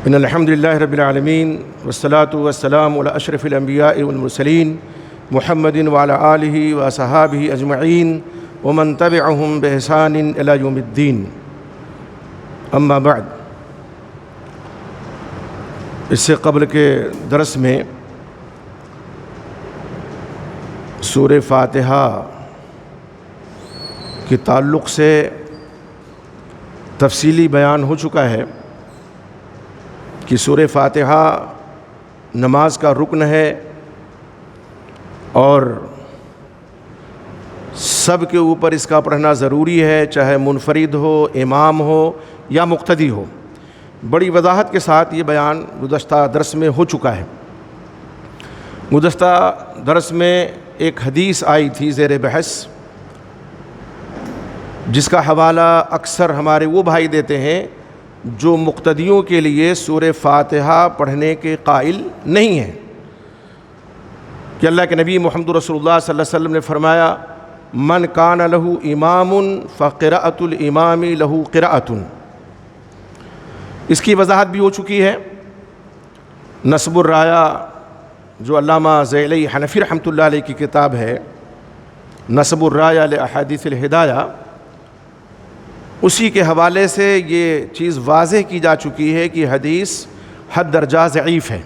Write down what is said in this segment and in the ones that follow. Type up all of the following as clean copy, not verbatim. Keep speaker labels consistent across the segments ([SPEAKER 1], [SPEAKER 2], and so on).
[SPEAKER 1] ان الحمد للہ رب العالمین والصلاة والسلام علی اشرف الانبیاء والمرسلین محمد وعلی آلہ وصحابہ اجمعین ومن تبعہم بإحسان الی یوم الدین. اما بعد، اس سے قبل کے درس میں سورہ فاتحہ کے تعلق سے تفصیلی بیان ہو چکا ہے کہ سورہ فاتحہ نماز کا رکن ہے اور سب کے اوپر اس کا پڑھنا ضروری ہے، چاہے منفرد ہو، امام ہو یا مقتدی ہو. بڑی وضاحت کے ساتھ یہ بیان گزشتہ درس میں ہو چکا ہے. گزشتہ درس میں ایک حدیث آئی تھی زیر بحث، جس کا حوالہ اکثر ہمارے وہ بھائی دیتے ہیں جو مقتدیوں کے لیے سورہ فاتحہ پڑھنے کے قائل نہیں ہیں، کہ اللہ کے نبی محمد رسول اللہ صلی اللہ علیہ وسلم نے فرمایا من کان لہ امام فقراءۃ الامام لہ قراءۃ. اس کی وضاحت بھی ہو چکی ہے. نصب الرایہ جو علامہ ذیلی حنفی رحمۃ اللہ علیہ کی کتاب ہے، نصب الرایہ لاحادیث الہدایہ، اسی کے حوالے سے یہ چیز واضح کی جا چکی ہے کہ حدیث حد درجہ ضعیف ہے.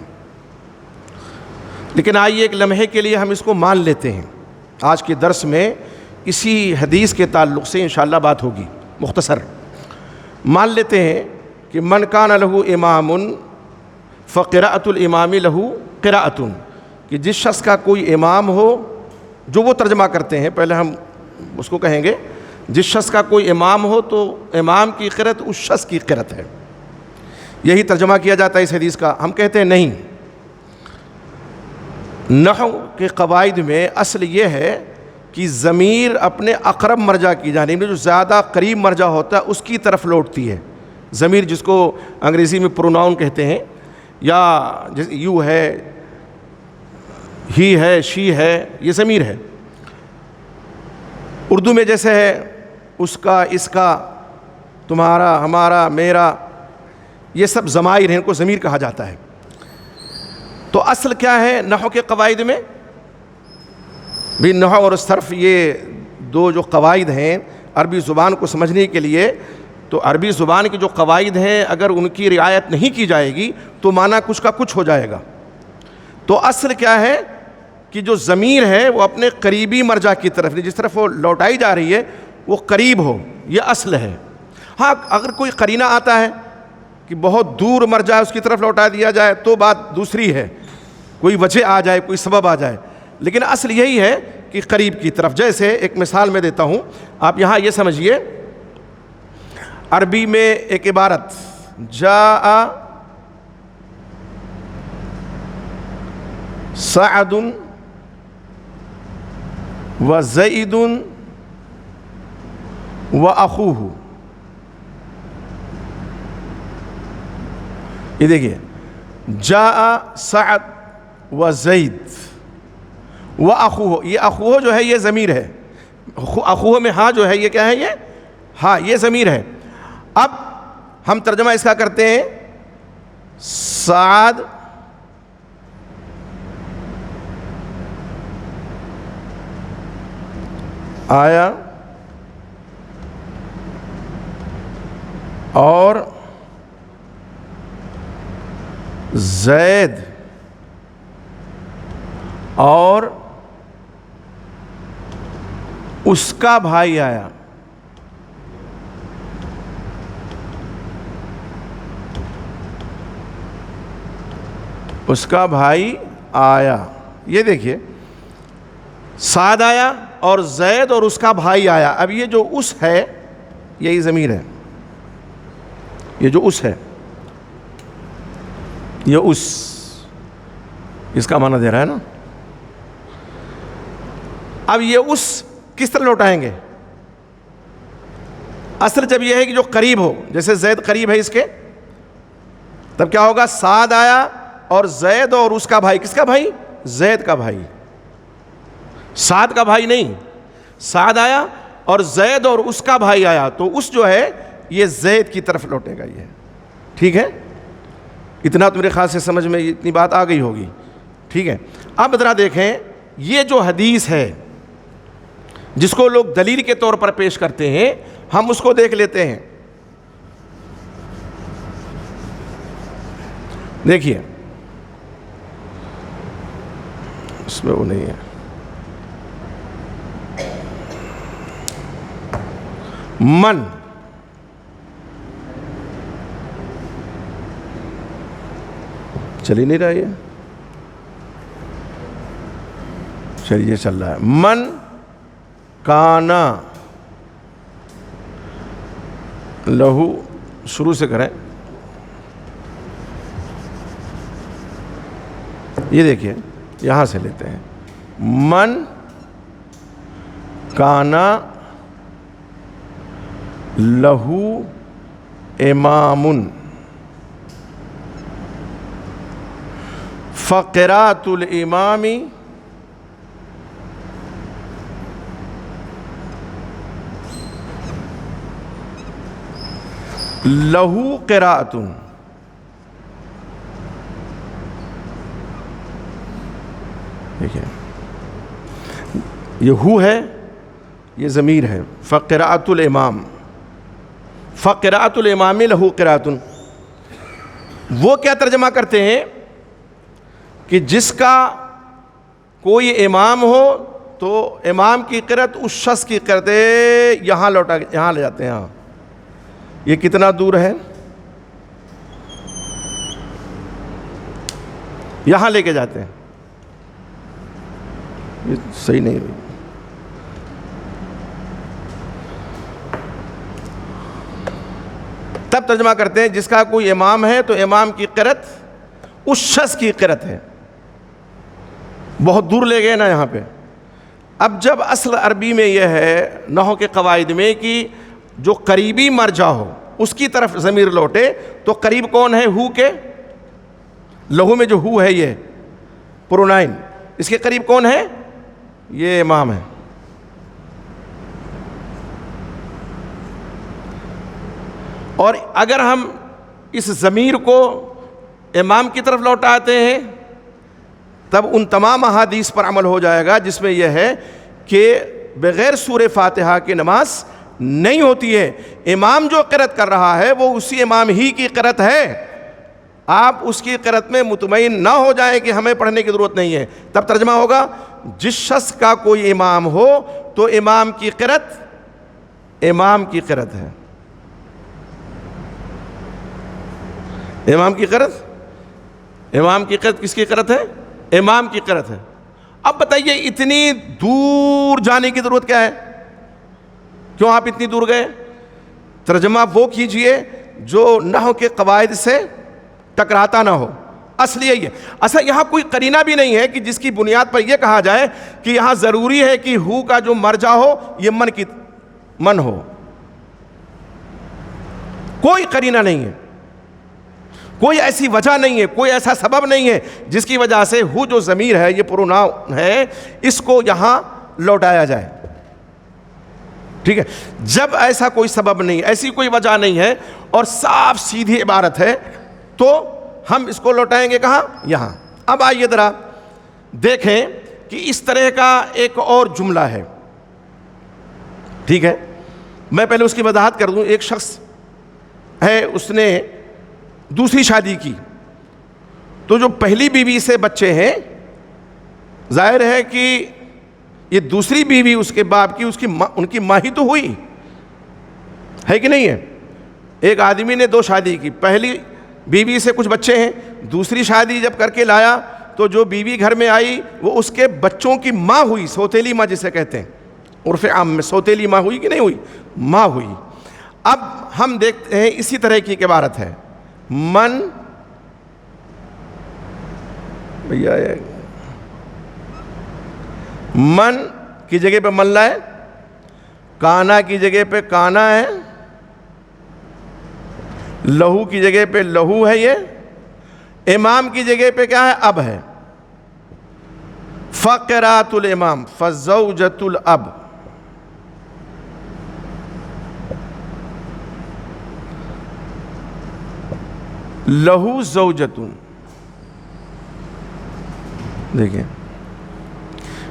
[SPEAKER 1] لیکن آئیے ایک لمحے کے لیے ہم اس کو مان لیتے ہیں. آج کے درس میں اسی حدیث کے تعلق سے انشاءاللہ بات ہوگی. مختصر مان لیتے ہیں کہ من کان لہ امام فقراءۃ الامام لہ قراءۃ، کہ جس شخص کا کوئی امام ہو، جو وہ ترجمہ کرتے ہیں، پہلے ہم اس کو کہیں گے جس شخص کا کوئی امام ہو تو امام کی قرأت اس شخص کی قرأت ہے. یہی ترجمہ کیا جاتا ہے اس حدیث کا. ہم کہتے ہیں نہیں، نحو کے قواعد میں اصل یہ ہے کہ ضمیر اپنے اقرب مرجع کی جانب، جو زیادہ قریب مرجع ہوتا ہے اس کی طرف لوٹتی ہے. ضمیر جس کو انگریزی میں پروناؤن کہتے ہیں، یا یو ہے، ہی ہے، شی ہے، یہ ضمیر ہے. اردو میں جیسے ہے اس کا، اس کا، تمہارا، ہمارا، میرا، یہ سب ضمائر ہیں، ان کو ضمیر کہا جاتا ہے. تو اصل کیا ہے نحو کے قواعد میں؟ بھی نحو اور صرف یہ دو جو قواعد ہیں عربی زبان کو سمجھنے کے لیے، تو عربی زبان کی جو قواعد ہیں اگر ان کی رعایت نہیں کی جائے گی تو معنی کچھ کا کچھ ہو جائے گا. تو اصل کیا ہے کہ جو ضمیر ہے وہ اپنے قریبی مرجع کی طرف، جس طرف وہ لوٹائی جا رہی ہے وہ قریب ہو، یہ اصل ہے. ہاں اگر کوئی قرینہ آتا ہے کہ بہت دور مرجع اس کی طرف لوٹا دیا جائے تو بات دوسری ہے، کوئی وجہ آ جائے، کوئی سبب آ جائے، لیکن اصل یہی ہے کہ قریب کی طرف. جیسے ایک مثال میں دیتا ہوں، آپ یہاں یہ سمجھیے، عربی میں ایک عبارت جاء سعد وزید واخوہ. یہ دیکھیے، جاء سعد وزید واخوہ، یہ اخوہ جو ہے یہ ضمیر ہے. اخوہ میں ہاں جو ہے یہ کیا ہے؟ یہ ہاں، یہ ضمیر ہے. اب ہم ترجمہ اس کا کرتے ہیں، سعد آیا اور زید اور اس کا بھائی آیا. اس کا بھائی آیا. یہ دیکھیے، سعد آیا اور زید اور اس کا بھائی آیا. اب یہ جو اس ہے یہی ضمیر ہے، یہ جو اس ہے یہ اس کا معنی دے رہا ہے نا. اب یہ اس کس طرح لوٹائیں گے؟ اصل جب یہ ہے کہ جو قریب ہو، جیسے زید قریب ہے اس کے، تب کیا ہوگا؟ سعد آیا اور زید اور اس کا بھائی. کس کا بھائی؟ زید کا بھائی. سعد کا بھائی نہیں، سعد آیا اور زید اور اس کا بھائی آیا، تو اس جو ہے یہ زید کی طرف لوٹے گا. یہ ٹھیک ہے. اتنا تو میرے خیال سے سمجھ میں اتنی بات آ گئی ہوگی. ٹھیک ہے, اب ذرا دیکھیں یہ جو حدیث ہے جس کو لوگ دلیل کے طور پر پیش کرتے ہیں, ہم اس کو دیکھ لیتے ہیں. دیکھیے اس میں وہ نہیں ہے. من چل ہی نہیں رہا, یہ چلیے چل رہا ہے. من کانا لہو, شروع سے کریں. یہ دیکھیے یہاں سے لیتے ہیں. من کانا لہو امام فقراۃ الامام لہو قراءۃ. دیکھیے یہ ہو ہے, یہ ضمیر ہے. فقراءۃ الامام, فقراءۃ الامام لہو قراءۃ. وہ کیا ترجمہ کرتے ہیں کہ جس کا کوئی امام ہو تو امام کی قرأت اس شخص کی قرأت یہاں لوٹا, یہاں لے جاتے ہیں. ہاں یہ کتنا دور ہے, یہاں لے کے جاتے ہیں. یہ صحیح نہیں ہوئی. تب ترجمہ کرتے ہیں جس کا کوئی امام ہے تو امام کی قرأت اس شخص کی قرأت ہے. بہت دور لے گئے نا یہاں پہ. اب جب اصل عربی میں یہ ہے نحو کے قواعد میں کہ جو قریبی مرجع ہو اس کی طرف ضمیر لوٹے, تو قریب کون ہے؟ ہو کے. لہو میں جو ہو ہے یہ پرونائن, اس کے قریب کون ہے؟ یہ امام ہے. اور اگر ہم اس ضمیر کو امام کی طرف لوٹاتے ہیں تب ان تمام احادیث پر عمل ہو جائے گا جس میں یہ ہے کہ بغیر سورہ فاتحہ کی نماز نہیں ہوتی ہے. امام جو قرأت کر رہا ہے وہ اسی امام ہی کی قرأت ہے. آپ اس کی قرأت میں مطمئن نہ ہو جائیں کہ ہمیں پڑھنے کی ضرورت نہیں ہے. تب ترجمہ ہوگا جس شخص کا کوئی امام ہو تو امام کی قرأت امام کی قرأت ہے. امام کی قرأت, امام کی قرأت کس کی قرأت ہے؟ امام کی قرأت ہے. اب بتائیے اتنی دور جانے کی ضرورت کیا ہے؟ کیوں آپ اتنی دور گئے؟ ترجمہ وہ کیجئے جو نحو کے قواعد سے ٹکراتا نہ ہو. اصل یہی ہے. اصل یہاں کوئی قرینہ بھی نہیں ہے کہ جس کی بنیاد پر یہ کہا جائے کہ یہاں ضروری ہے کہ ہو کا جو مرجع ہو یہ من ہو. کوئی قرینہ نہیں ہے, کوئی ایسی وجہ نہیں ہے, کوئی ایسا سبب نہیں ہے جس کی وجہ سے ہو جو ضمیر ہے, یہ پروناؤن ہے, اس کو یہاں لوٹایا جائے. ٹھیک ہے, جب ایسا کوئی سبب نہیں, ایسی کوئی وجہ نہیں ہے اور صاف سیدھی عبارت ہے تو ہم اس کو لوٹائیں گے کہاں؟ یہاں. اب آئیے ذرا دیکھیں کہ اس طرح کا ایک اور جملہ ہے. ٹھیک ہے, میں پہلے اس کی وضاحت کر دوں. ایک شخص ہے, اس نے دوسری شادی کی, تو جو پہلی بیوی سے بچے ہیں ظاہر ہے کہ یہ دوسری بیوی اس کے باپ کی ان کی ماں ہی تو ہوئی ہے کہ نہیں ہے. ایک آدمی نے دو شادی کی, پہلی بیوی سے کچھ بچے ہیں, دوسری شادی جب کر کے لایا تو جو بیوی گھر میں آئی وہ اس کے بچوں کی ماں ہوئی, سوتیلی ماں جسے کہتے ہیں عرف عام میں. سوتیلی ماں ہوئی کہ نہیں ہوئی؟ ماں ہوئی. اب ہم دیکھتے ہیں اسی طرح کی ایک عبارت ہے. من بھیا من کی جگہ پہ من لائے, کانا کی جگہ پہ کانا ہے, لہو کی جگہ پہ لہو ہے, یہ امام کی جگہ پہ کیا ہے؟ اب ہے. فقراۃ الامام فزوجۃ الاب. لہو زوجتن. دیکھیں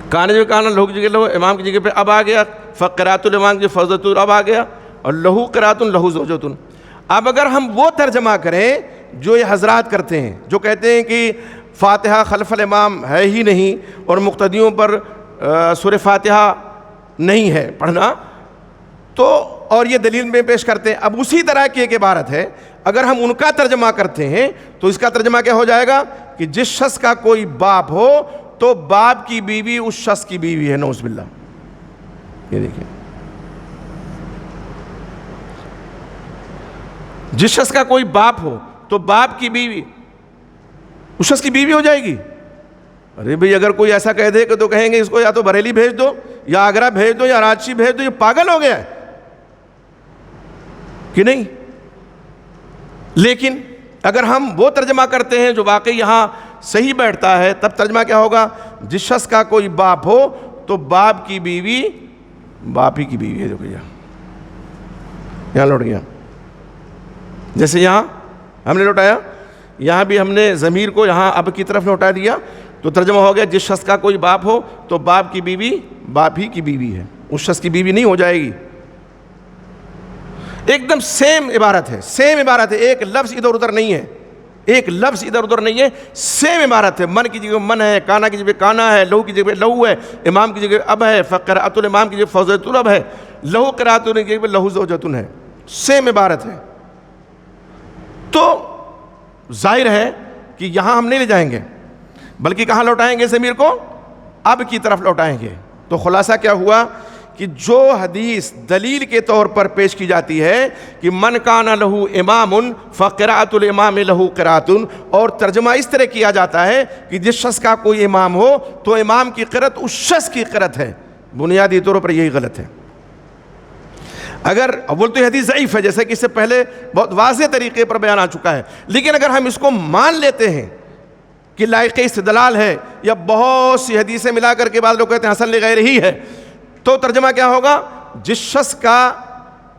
[SPEAKER 1] کانے جو کانا لہو کی جگہ لہو, امام کی جگہ پہ اب آ گیا, فقرات الامام کی فضلۃ اب آ گیا, اور لہو قراتن لہو زوجتن. اب اگر ہم وہ ترجمہ کریں جو یہ حضرات کرتے ہیں, جو کہتے ہیں کہ فاتحہ خلف الامام ہے ہی نہیں اور مقتدیوں پر سورہ فاتحہ نہیں ہے پڑھنا, تو اور یہ دلیل میں پیش کرتے ہیں. اب اسی طرح کی ایک عبارت ہے, اگر ہم ان کا ترجمہ کرتے ہیں تو اس کا ترجمہ کیا ہو جائے گا کہ جس شخص کا کوئی باپ ہو تو باپ کی بیوی اس شخص کی بیوی ہے, نعوذ باللہ. یہ دیکھیں, جس شخص کا کوئی باپ ہو تو باپ کی بیوی اس شخص کی بیوی ہو جائے گی. ارے بھئی اگر کوئی ایسا کہہ دے کہ تو کہیں گے اس کو یا تو بریلی بھیج دو یا آگرہ بھیج دو یا رانچی بھیج دو, یہ پاگل ہو گیا ہے کہ نہیں. لیکن اگر ہم وہ ترجمہ کرتے ہیں جو واقعی یہاں صحیح بیٹھتا ہے, تب ترجمہ کیا ہوگا, جس شخص کا کوئی باپ ہو تو باپ کی بیوی باپ ہی کی بیوی ہے. جو کہ یہاں لوٹ گیا, جیسے یہاں ہم نے لوٹایا, یہاں بھی ہم نے ضمیر کو یہاں اب کی طرف لوٹا دیا, تو ترجمہ ہو گیا جس شخص کا کوئی باپ ہو تو باپ کی بیوی باپ ہی کی بیوی ہے, اس شخص کی بیوی نہیں ہو جائے گی. ایک دم سیم عبارت ہے, سیم عبارت ہے, ایک لفظ ادھر ادھر نہیں ہے, ایک لفظ ادھر ادھر نہیں ہے, سیم عبارت ہے. من کی جگہ من ہے, کانا کی جگہ کانا ہے, لہو کی جگہ لہو ہے, امام کی جگہ اب ہے, فقرات الامام کی جگہ فضلۃ الاب ہے, لہو قرات کی جگہ لہو زوجتن ہے, سیم عبارت ہے. تو ظاہر ہے کہ یہاں ہم نہیں لے جائیں گے, بلکہ کہاں لوٹائیں گے ضمیر کو, اب کی طرف لوٹائیں گے. تو خلاصہ کیا ہوا کہ جو حدیث دلیل کے طور پر پیش کی جاتی ہے کہ من کان لہو امام فقرات الامام لہو قرات, اور ترجمہ اس طرح کیا جاتا ہے کہ جس شخص کا کوئی امام ہو تو امام کی قرات اس شخص کی قرات ہے, بنیادی طور پر یہی غلط ہے. اگر اول تو یہ حدیث ضعیف ہے, جیسے کہ اس سے پہلے بہت واضح طریقے پر بیان آ چکا ہے, لیکن اگر ہم اس کو مان لیتے ہیں کہ لائق استدلال ہے, یا بہت سی حدیثیں ملا کر کے بعض لوگ کہتے ہیں حسن لغیر ہی ہے, تو ترجمہ کیا ہوگا, جس شخص کا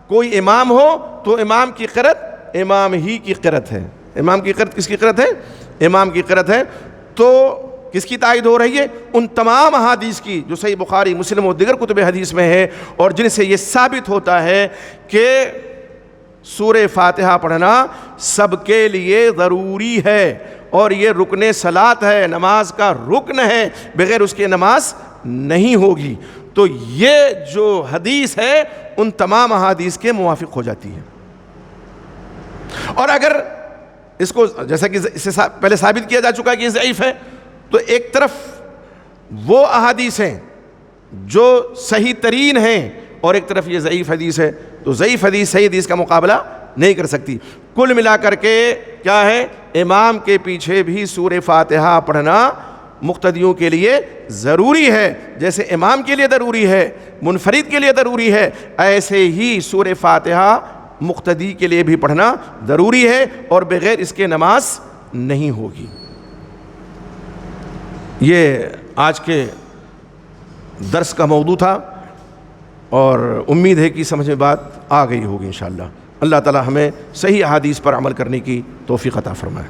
[SPEAKER 1] کوئی امام ہو تو امام کی قرات امام ہی کی قرات ہے. امام کی قرات کس کی قرات ہے, امام کی قرات ہے. تو کس کی تائید ہو رہی ہے, ان تمام احادیث کی جو صحیح بخاری مسلم و دیگر کتب حدیث میں ہے, اور جن سے یہ ثابت ہوتا ہے کہ سورہ فاتحہ پڑھنا سب کے لیے ضروری ہے, اور یہ رکن صلاۃ ہے, نماز کا رکن ہے, بغیر اس کے نماز نہیں ہوگی. تو یہ جو حدیث ہے ان تمام احادیث کے موافق ہو جاتی ہے. اور اگر اس کو جیسا کہ اس سے پہلے ثابت کیا جا چکا ہے کہ یہ ضعیف ہے, تو ایک طرف وہ احادیث ہیں جو صحیح ترین ہیں, اور ایک طرف یہ ضعیف حدیث ہے, تو ضعیف حدیث صحیح حدیث کا مقابلہ نہیں کر سکتی. کل ملا کر کے کیا ہے, امام کے پیچھے بھی سورہ فاتحہ پڑھنا مقتدیوں کے لیے ضروری ہے. جیسے امام کے لیے ضروری ہے, منفرد کے لیے ضروری ہے, ایسے ہی سورہ فاتحہ مقتدی کے لیے بھی پڑھنا ضروری ہے, اور بغیر اس کے نماز نہیں ہوگی. یہ آج کے درس کا موضوع تھا, اور امید ہے کہ سمجھ میں بات آ گئی ہوگی انشاءاللہ. اللہ تعالی ہمیں صحیح احادیث پر عمل کرنے کی توفیق عطا فرمائے.